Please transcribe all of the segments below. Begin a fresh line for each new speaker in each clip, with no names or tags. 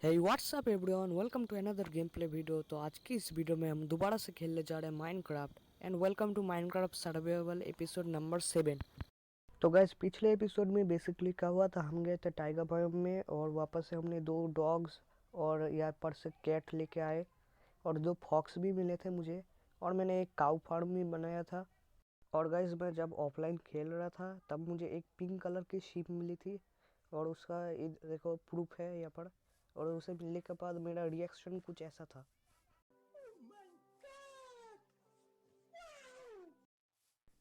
Hey what's up everyone, welcome to another game play video. तो आज की इस वीडियो में हम दोबारा से खेलने जा रहे हैं Minecraft and welcome to Minecraft survival episode number 7। तो गैस, पिछले एपिसोड में बेसिकली क्या हुआ था, हम गए थे टाइगर फार्म में और वापस से हमने 2 डॉग्स और यहाँ पर से कैट लेके आए और 2 फॉक्स भी मिले थे मुझे, और मैंने एक काऊ फार्म भी बनाया था। और गैस, मैं जब ऑफलाइन खेल रहा था तब मुझे एक पिंक कलर की शीप मिली थी और उसका देखो प्रूफ है यहाँ पर। और उसे मिलने के बाद मेरा रिएक्शन कुछ ऐसा था।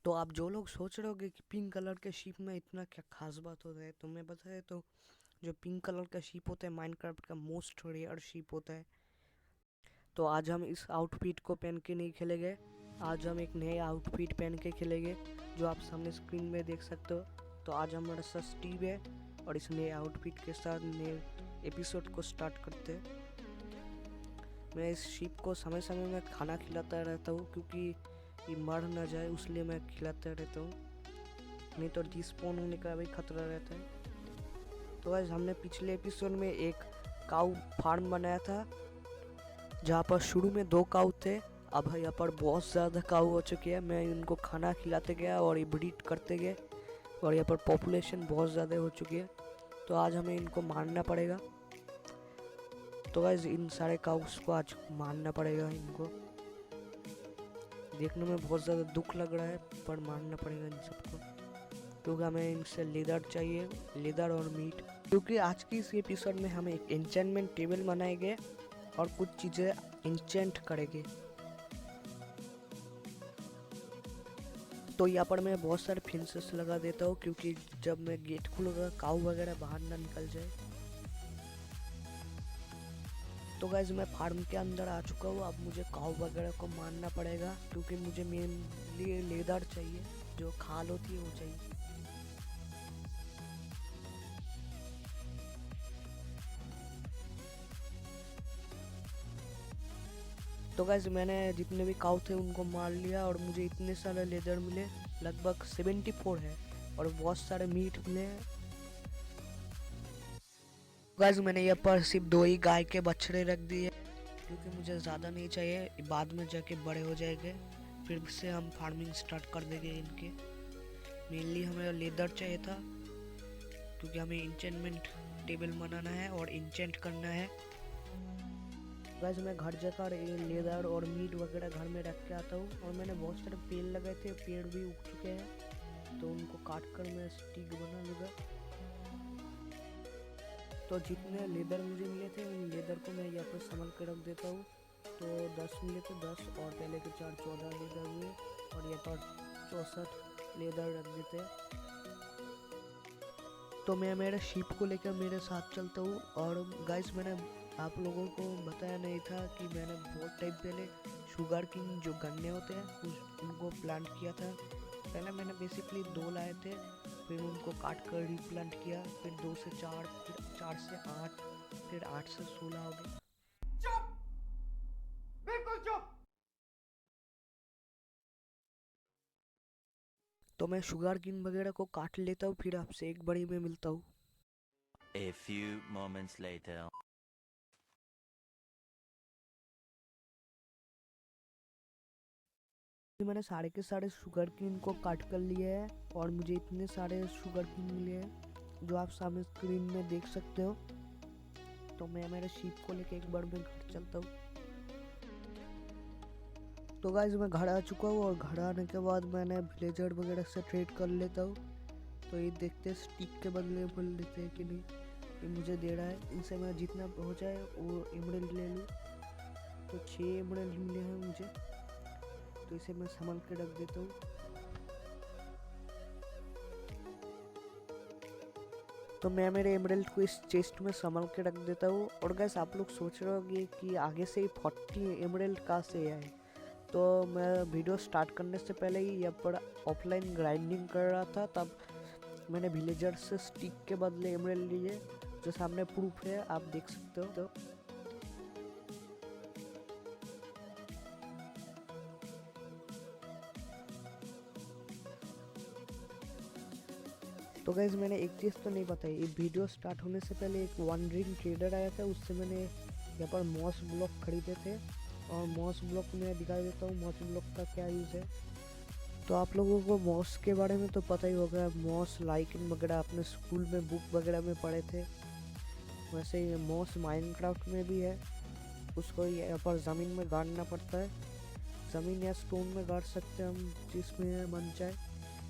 तो आप जो लोग सोच रहे होगे कि पिंक कलर के शीप में इतना क्या खास बात होता है, तो मैं बताए तो जो पिंक कलर का शीप होता है माइनक्राफ्ट का मोस्ट रेयर शीप होता है। तो आज हम इस आउटफिट को पहन के नहीं खेलेंगे, आज हम एक नए आउटफिट पहन के खेलेंगे जो आप सामने स्क्रीन में देख सकते हो। तो आज हमारा साथ स्टीव है और इस नए आउटफिट के साथ नए एपिसोड को स्टार्ट करते हैं। मैं इस शीप को समय समय में खाना खिलाता रहता हूँ क्योंकि ये मर ना जाए, उसलिए मैं खिलाता रहता हूँ, नहीं तो डिस्पोन होने का भी खतरा रहता है। तो आज हमने पिछले एपिसोड में एक काऊ फार्म बनाया था जहाँ पर शुरू में 2 काऊ थे। अब यहाँ पर बहुत ज़्यादा काऊ हो चुके हैं। मैं इनको खाना खिलाते गया और ये ब्रीड करते गए और यहाँ पर पॉपुलेशन बहुत ज़्यादा हो चुकी है। तो आज हमें इनको मारना पड़ेगा। तो गाइस, इन सारे काउस को आज मारना पड़ेगा। इनको देखने में बहुत ज़्यादा दुख लग रहा है पर मारना पड़ेगा इन सबको, क्योंकि हमें इनसे लेदर चाहिए, लेदर और मीट। क्योंकि आज की इस एपिसोड में हमें एक एन्चेंटमेंट टेबल बनाएंगे और कुछ चीज़ें एन्चेंट करेंगे। तो यहाँ पर मैं बहुत सारे फेंसेस लगा देता हूँ क्योंकि जब मैं गेट खोलूँगा काऊ वगैरह बाहर ना निकल जाए। तो गाइज, मैं फार्म के अंदर आ चुका हूँ। अब मुझे काऊ वगैरह को मारना पड़ेगा क्योंकि मुझे मेनली लेदर चाहिए, जो खाल होती है वो चाहिए। तो गाइज, मैंने जितने भी काऊ थे उनको मार लिया और मुझे इतने सारे लेदर मिले, लगभग 74 है, और बहुत सारे मीट मिले। गाइज, मैंने यहाँ पर सिर्फ 2 ही गाय के बछड़े रख दिए क्योंकि मुझे ज़्यादा नहीं चाहिए, बाद में जाके बड़े हो जाएंगे, फिर से हम फार्मिंग स्टार्ट कर देंगे इनके। मेनली हमें लेदर चाहिए था क्योंकि हमें इंचेंटमेंट टेबल बनाना है और इंचेंट करना है। गाइस, मैं घर जाकर लेदर और मीट वगैरह घर में रख के आता हूँ। और मैंने बहुत सारे पेड़ लगाए थे, पेड़ भी उग चुके हैं, तो उनको काट कर मैं स्टिक बना लूँगा। तो जितने लेदर मुझे मिले थे उन लेदर को मैं यहाँ पर संभाल कर रख देता हूँ। तो 10 मिले थे, 10 और पहले के 4 14 लेदर हुए, और यहाँ पर 64 लेदर रख देते हैं। तो मैं मेरे शिप को लेकर मेरे साथ चलता हूँ। और गाइस, मैंने आप लोगों को बताया नहीं था कि मैंने बहुत टाइम पहले शुगर किंग जो गन्ने होते हैं उनको प्लांट किया था। पहले मैंने बेसिकली 2 लाए थे, फिर उनको काट कर रीप्लांट किया, फिर 2 से 4, फिर 4 से 8, फिर 8 से 16 हो गए। चुप, बिल्कुल चुप। तो मैं शुगर किंग वगैरह को काट लेता हूँ, फिर आपसे एक बड़ी में मिलता हूँ।
A few moments later.
मैंने सारे के सारे शुगर किन को काट कर लिए हैं और मुझे इतने सारे शुगर किन मिले हैं जो आप सामने स्क्रीन में देख सकते हो। तो मैं मेरे शीप को लेके एक बार मैं घर चलता हूँ। तो गाइस, मैं घर आ चुका हूँ और घर आने के बाद मैंने विलेजर वगैरह से ट्रेड कर लेता हूँ। तो ये देखते स्टिक के बदले मिल देते हैं कि नहीं, ये मुझे दे रहा है। इनसे मैं जितना हो जाए वो एमरल्ड ले लूँ। तो 6 एमरल्ड मिले हैं मुझे, तो इसे मैं संभाल के रख देता हूँ। तो मैं मेरे एमरल्ड को इस चेस्ट में संभाल के रख देता हूँ। और गैस, आप लोग सोच रहे होंगे कि आगे से ही 40 एमरल्ड कहाँ से आए। तो मैं वीडियो स्टार्ट करने से पहले ही यहाँ पर ऑफलाइन ग्राइंडिंग कर रहा था, तब मैंने विलेजर से स्टिक के बदले एमरल्ड लिए, जो सामने प्रूफ है, आप देख सकते हो। तो तो गाइज मैंने एक चीज़ तो नहीं बताई, ये वीडियो स्टार्ट होने से पहले एक वनड्रिंग ट्रेडर आया था, उससे मैंने यहाँ पर मॉस ब्लॉक खरीदे थे। और मॉस ब्लॉक मैं दिखा देता हूँ मॉस ब्लॉक का क्या यूज़ है। तो आप लोगों को मॉस के बारे में तो पता ही होगा, मॉस लाइकन वगैरह अपने स्कूल में बुक वगैरह में पढ़े थे। वैसे ये मॉस माइनक्राफ्ट में भी है। उसको यहाँ पर ज़मीन में गाड़ना पड़ता है, ज़मीन या स्टोन में गाड़ सकते हैं हम, जिसमें मन चाहे।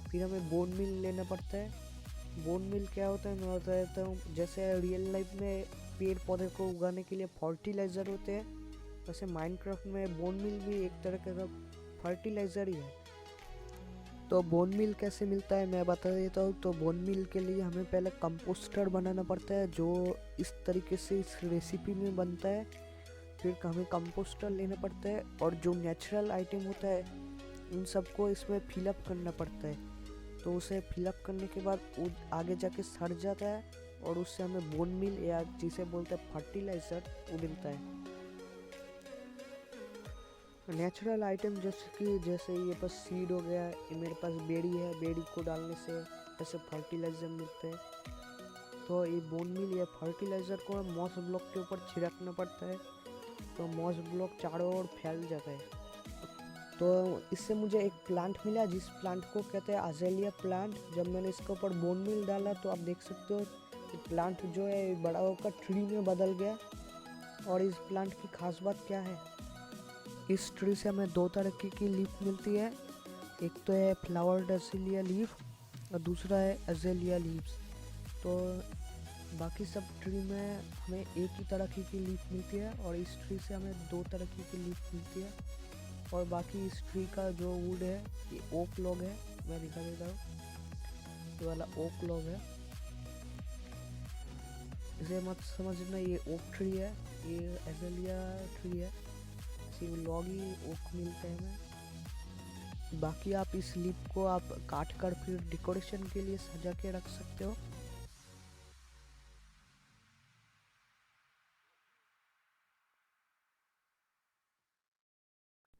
फिर हमें बोन मिल लेना पड़ता है। बोन मिल क्या होता है मैं बता देता हूँ। जैसे रियल लाइफ में पेड़ पौधे को उगाने के लिए फर्टिलाइज़र होते हैं, वैसे माइनक्राफ्ट में बोन मिल भी एक तरह का फर्टिलाइज़र ही है। तो बोन मिल कैसे मिलता है मैं बता देता हूँ। तो बोन मिल के लिए हमें पहले कंपोस्टर बनाना पड़ता है, जो इस तरीके से इस रेसिपी में बनता है। फिर हमें कंपोस्टर लेना पड़ता है, और जो नेचुरल आइटम होता है उन सबको इसमें फिलअप करना पड़ता है। तो उसे फिलअप करने के बाद वो आगे जाके सड़ जाता है, और उससे हमें बोन मिल या जिसे बोलते हैं फर्टिलाइज़र वो मिलता है। नेचुरल आइटम जैसे ये पास सीड हो गया, ये मेरे पास बेड़ी है, बेड़ी को डालने से ऐसे फर्टिलाइज़र मिलते हैं। तो ये बोन मिल या फर्टिलाइज़र को मॉस ब्लॉक के ऊपर छिड़कना पड़ता है, तो मॉस ब्लॉक चारों ओर फैल जाता है। तो इससे मुझे एक प्लांट मिला, जिस प्लांट को कहते हैं अजेलिया प्लांट। जब मैंने इसके ऊपर बोन मिल डाला तो आप देख सकते हो प्लांट जो है बड़ा होकर ट्री में बदल गया। और इस प्लांट की खास बात क्या है, इस ट्री से हमें दो तरह की लीफ मिलती है। एक तो है फ्लावर अजेलिया लीफ, और दूसरा है अजेलिया लीव्स। तो बाकी सब ट्री में हमें एक ही तरह की लीफ मिलती है, और इस ट्री से हमें दो तरह की लीफ मिलती है। और बाकी इस ट्री का जो वुड है ये ओक लॉग है, मैं दिखा देता हूँ। ये वाला ओक लॉग है, इसे मत समझना ये ओक ट्री है, ये एजेलिया ट्री है। सिर्फ लॉग ही ओक मिलते हैं हमें। बाकी आप इस लीफ को आप काट कर फिर डेकोरेशन के लिए सजा के रख सकते हो।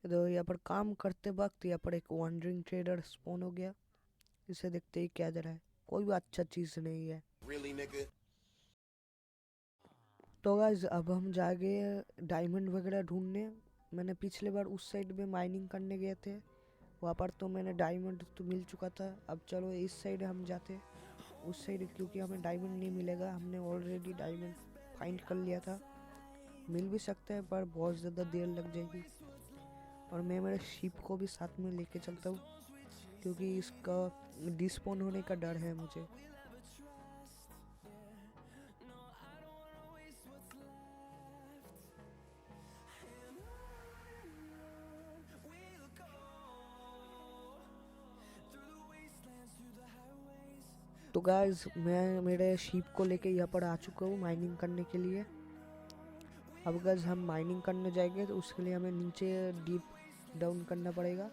तो यहाँ पर काम करते वक्त यहाँ पर एक वंडरिंग ट्रेडर स्पॉन हो गया। इसे देखते ही क्या दे रहा है, कोई भी अच्छा चीज़ नहीं है।
Really, nigga?
तो गाइस अब हम जाएंगे डायमंड वगैरह ढूंढने। मैंने पिछले बार उस साइड में माइनिंग करने गए थे, वहाँ पर तो मैंने डायमंड तो मिल चुका था। अब चलो इस साइड हम जाते, उस साइड, क्योंकि हमें डायमंड नहीं मिलेगा, हमने ऑलरेडी डायमंड फाइंड कर लिया था। मिल भी सकता है पर बहुत ज़्यादा देर लग जाएगी। और मैं मेरे शिप को भी साथ में लेके चलता हूँ, क्योंकि इसका डिस्पॉन होने का डर है मुझे। तो गाइस मैं मेरे शिप को लेके यहाँ पर आ चुका हूँ माइनिंग करने के लिए। अब गाइस हम माइनिंग करने जाएंगे तो उसके लिए हमें नीचे डीप डाउन करना पड़ेगा।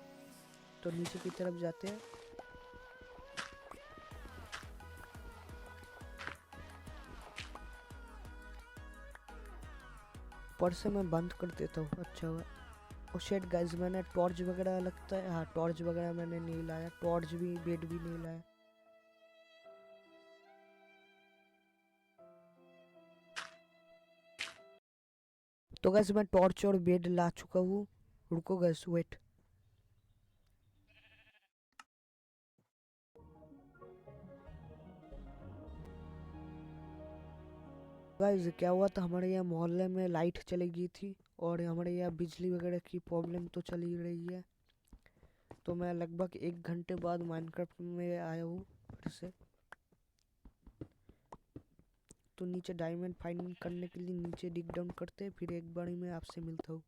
तो नीचे की तरफ जाते हैं। पर से मैं बंद कर देता हूँ, अच्छा हुआ। और शेट गाइस मैंने टॉर्च वगैरह लगता है, हाँ टॉर्च वगैरह मैंने नहीं लाया, टॉर्च भी बेड भी नहीं लाया। तो गाइस मैं टॉर्च और बेड ला चुका हूँ। रुको गाइस वेट। गाइस क्या हुआ था, हमारे यहाँ मोहल्ले में लाइट चली गई थी, और हमारे यहाँ बिजली वगैरह की प्रॉब्लम तो चल ही रही है। तो मैं लगभग 1 घंटे बाद माइनक्राफ्ट में आया हूँ फिर से। तो नीचे डायमंड फाइंड करने के लिए नीचे डिग डाउन करते हैं, फिर एक बार मैं आपसे मिलता हूँ।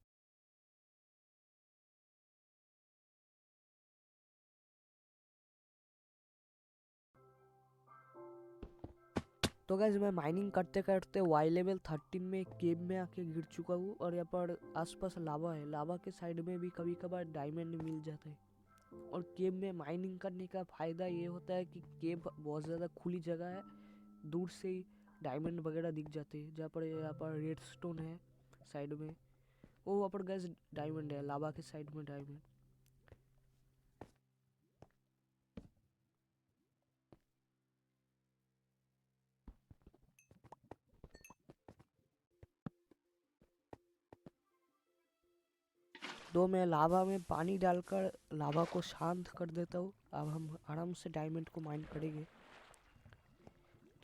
तो गाइस मैं माइनिंग करते करते वाई लेवल 13 में केव में आके गिर चुका हूँ, और यहाँ पर आसपास लावा है, लावा के साइड में भी कभी कभार डायमंड मिल जाता है। और केव में माइनिंग करने का फ़ायदा ये होता है कि केव बहुत ज़्यादा खुली जगह है, दूर से ही डायमंड वगैरह दिख जाते हैं। जहाँ पर यहाँ पर रेडस्टोन है साइड में, वो वहाँ पर गैस डायमंड है, लावा के साइड में डायमंड। तो मैं लावा में पानी डालकर लावा को शांत कर देता हूँ। अब हम आराम से डायमंड को माइन करेंगे।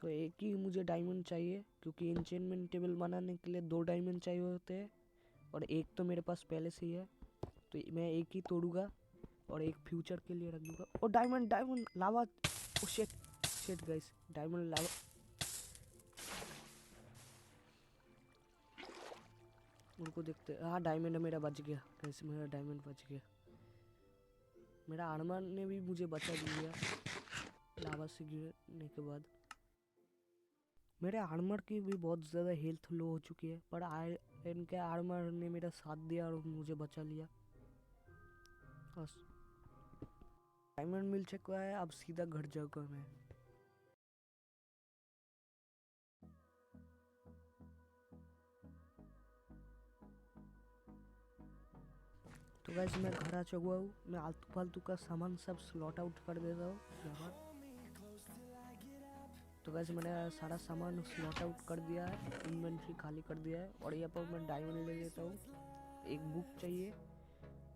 तो एक ही मुझे डायमंड चाहिए, क्योंकि एन्चेंटमेंट टेबल बनाने के लिए 2 डायमंड चाहिए होते हैं, और एक तो मेरे पास पहले से ही है। तो मैं एक ही तोड़ूंगा और एक फ्यूचर के लिए रख दूंगा। और diamond diamond lava, oh shit shit guys, diamond lava. उनको देखते, हाँ डायमंड मेरा बच गया गाइस, मेरा डायमंड बच गया। मेरा आर्मर ने भी मुझे बचा दिया लावा से गिरने के बाद। मेरे आर्मर की भी बहुत ज़्यादा हेल्थ लो हो चुकी है, पर आयरन के आर्मर ने मेरा साथ दिया और मुझे बचा लिया बस। डायमंड मिल चुका है, अब सीधा घर जाऊंगा मैं। तो गाइस मैं घर आ चुका हूँ। मैं आलतू फालतू का सामान सब स्लॉट आउट कर देता हूँ यहाँ। तो गाइस मैंने सारा सामान स्लॉट आउट कर दिया है, इन्वेंट्री खाली कर दिया है। और यहाँ पर मैं डायमंड ले लेता हूँ। एक बुक चाहिए,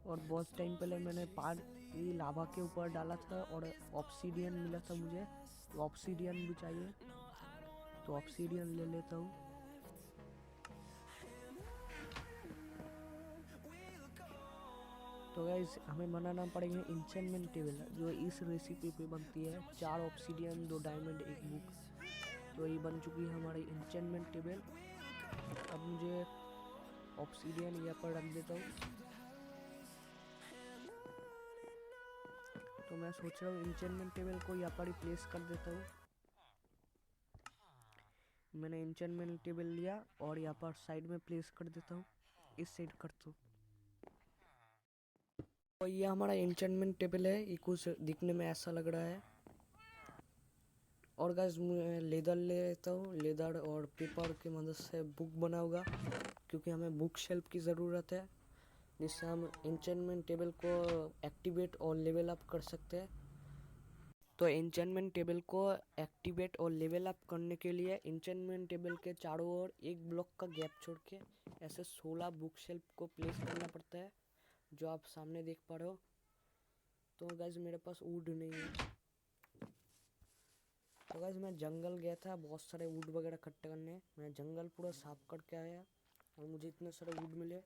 और बहुत टाइम पहले मैंने पानी लावा के ऊपर डाला था और ऑब्सीडियन मिला था मुझे, तो ऑब्सीडियन भी चाहिए, तो ऑब्सीडियन ले लेता हूँ। तो गाइस हमें बनाना पड़ेगा एन्चेंटमेंट टेबल, जो इस रेसिपी पे बनती है। 4 ऑब्सीडियन, 2 डायमंड, 1 बुक। तो ये बन चुकी है हमारी एन्चेंटमेंट टेबल। अब मुझे ऑब्सीडियन यहाँ पर रख देता हूँ। तो मैं सोच रहा हूँ एन्चेंटमेंट टेबल को यहाँ पर ही प्लेस कर देता हूँ। मैंने एन्चेंटमेंट टेबल लिया और यहाँ पर साइड में प्लेस कर देता हूँ। इस साइड करता हूँ। और ये हमारा एन्चेंटमेंट टेबल है। ये कुछ दिखने में ऐसा लग रहा है। और गाइस मैं लेदर ले लेता हूँ। लेदर और पेपर की मदद से बुक बनाऊंगा, क्योंकि हमें बुक शेल्फ की ज़रूरत है, जिससे हम एन्चेंटमेंट टेबल को एक्टिवेट और लेवल अप कर सकते हैं। तो एन्चेंटमेंट टेबल को एक्टिवेट और लेवल अप करने के लिए एन्चेंटमेंट टेबल के चारों ओर एक ब्लॉक का गैप छोड़ के ऐसे 16 बुक शेल्फ को प्लेस करना पड़ता है, जो आप सामने देख पा रहे हो। तो गाइस मेरे पास वुड नहीं है। तो गाइस मैं जंगल गया था बहुत सारे वुड वगैरह इकट्ठे करने। मैं जंगल पूरा साफ करके आया और मुझे इतने सारे वुड मिले।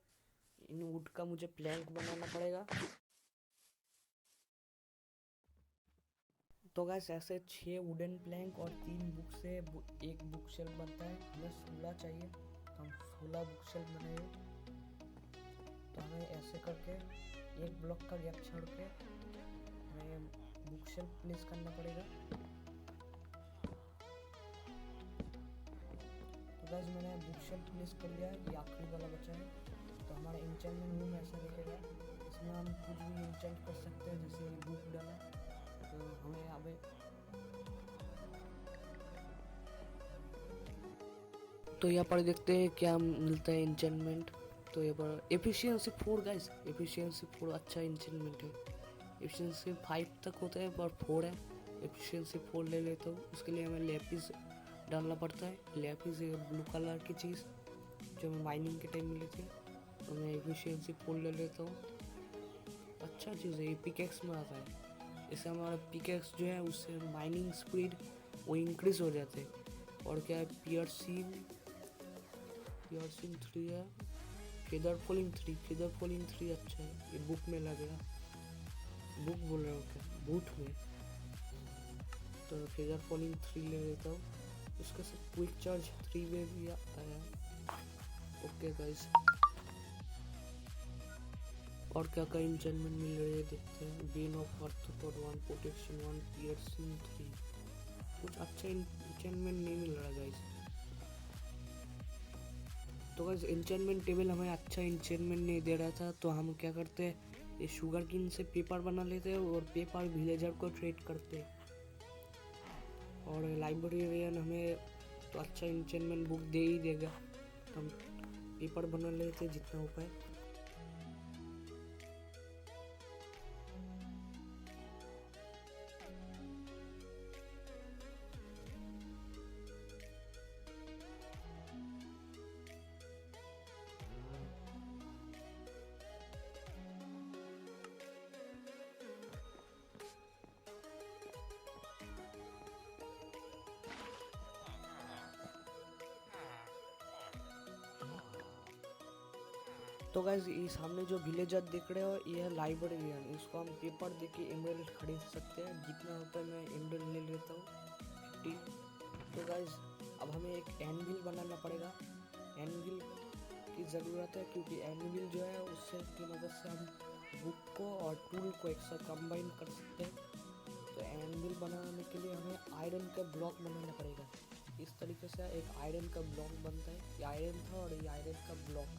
इन वुड का मुझे प्लैंक बनाना पड़ेगा। तो गाइस ऐसे 6 वुडन प्लैंक और 3 बुक से एक बुक शेल्फ बनता है। हमें 16 चाहिए, तो हम 16 बुक शेल्फ बनाएंगे। तो हमें ऐसे करके एक ब्लॉक का गैप छोड़ के हमें बुक शेल्फ प्लेस करना पड़ेगा। तो गाइस मैंने बुक शेल्फ प्लेस कर लिया है, ये आखिरी वाला बचा है। तो हमारा एन्चेंटमेंट रूम ऐसा दिखेगा। इसमें हम कुछ भी एन्चेंट कर सकते हैं, जैसे बुक डाला। तो हमें अभी तो यहाँ पर देखते हैं क्या मिलता है एन्चेंटमेंट। तो यहाँ पर एफिशिएंसी 4 गाइस, एफिशिएंसी 4 अच्छा एन्चेंटमेंट है। एफिशिएंसी 5 तक होता है पर 4 है। एफिशिएंसी 4 ले लेता हूँ। उसके लिए हमें लेपिस डालना पड़ता है। लेपिस एक ब्लू कलर की चीज़ जो हमें माइनिंग के टाइम मिली थी। तो मैं एफिशिएंसी 4 ले लेता हूँ। अच्छा चीज़ है, ये पिकेक्स में आता है। इससे हमारा पिकेक्स जो है उससे माइनिंग स्पीड वो इंक्रीज हो जाते हैं। और क्या है, पियर्सिंग 3 है। फेदर फॉलिंग 3 अच्छा है। ये बुक में लगेगा, बुक बोल रहा हूँ क्या, बूट में। तो फेदर फॉलिंग 3 ले लेता हूँ। उसका सब क्विक चार्ज 3 में भी आया। ओके गाइस, और क्या क्या एन्चेंटमेंट मिल रही है देखते हैं। Ben of earth for 1, protection 1, piercing 3। कुछ अच्छा एन्चेंटमेंट नहीं मिल रहा गाइस। तो गाइस एन्चेंटमेंट टेबल हमें अच्छा एन्चेंटमेंट नहीं दे रहा था, तो हम क्या करते हैं, ये शुगर किन से पेपर बना लेते हैं और पेपर विलेजर को ट्रेड करते हैं। और लाइब्रेरियन हमें तो अच्छा एन्चेंटमेंट बुक दे ही देगा, तो हम पेपर बना लेते हैं जितना हो पाए। तो गाइज ये सामने जो विलेजर देख रहे हो ये है लाइब्रेरियन। इसको हम पेपर दे के एमरल्ड खरीद सकते हैं। जितना होता है मैं एमरल्ड ले लेता हूँ 50। तो गाइज अब हमें एक एनविल बनाना पड़ेगा। एनविल की ज़रूरत है क्योंकि एनविल जो है उससे की मदद से हम बुक को और टूल को एक साथ कंबाइन कर सकते हैं। तो एनविल बनाने के लिए हमें आयरन का ब्लॉक बनाना पड़ेगा। इस तरीके से एक आयरन का ब्लॉक बनता है। ये आयरन था और ये आयरन का ब्लॉक।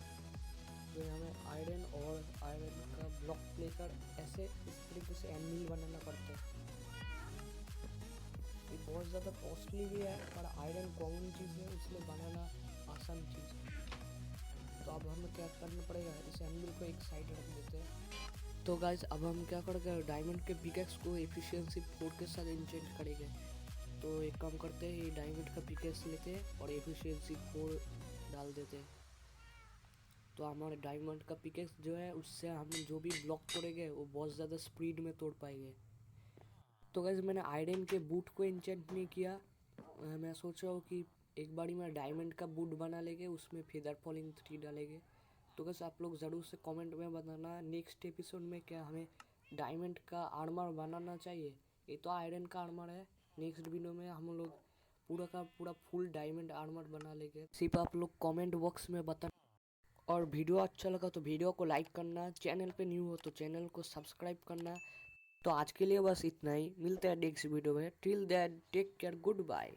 तो हमें आयरन और आयरन का ब्लॉक लेकर ऐसे इस तरीके से एनविल बनाना पड़ता है। ये बहुत ज़्यादा कॉस्टली भी है पर आयरन कॉमन चीज़ है इसलिए बनाना आसान चीज़ है। तो अब हमें क्या करना पड़ेगा, इस एनविल को एक साइड रख देते हैं। तो गाइज अब हम क्या करेंगे, डायमंड के पिकेक्स को एफिशिएंसी 4 के साथ इंचेंट करेंगे। तो एक काम करते हैं, ये डायमंड का पिकेक्स लेते हैं और एफिशिएंसी 4 डाल देते हैं। तो हमारे डायमंड का पिकेक्स जो है उससे हम जो भी ब्लॉक तोड़ेंगे वो बहुत ज़्यादा स्पीड में तोड़ पाएंगे। तो गाइस मैंने आयरन के बूट को इंचेंट नहीं किया। मैं सोच रहा हूँ कि एक बारी में डायमंड का बूट बना लेंगे, उसमें फेदर फॉलिंग 3 डालेंगे। तो गाइस आप लोग ज़रूर से कमेंट में बताना नेक्स्ट एपिसोड में क्या हमें डायमंड का आर्मर बनाना चाहिए। ये तो आयरन का आर्मर है, नेक्स्ट वीडियो में हम लोग पूरा का पूरा फुल डायमंड आर्मर बना लेंगे। सिर्फ आप लोग कमेंट बॉक्स में बता। और वीडियो अच्छा लगा तो वीडियो को लाइक करना, चैनल पे न्यू हो तो चैनल को सब्सक्राइब करना। तो आज के लिए बस इतना ही, मिलते हैं नेक्स्ट वीडियो में। Till then take care, good bye.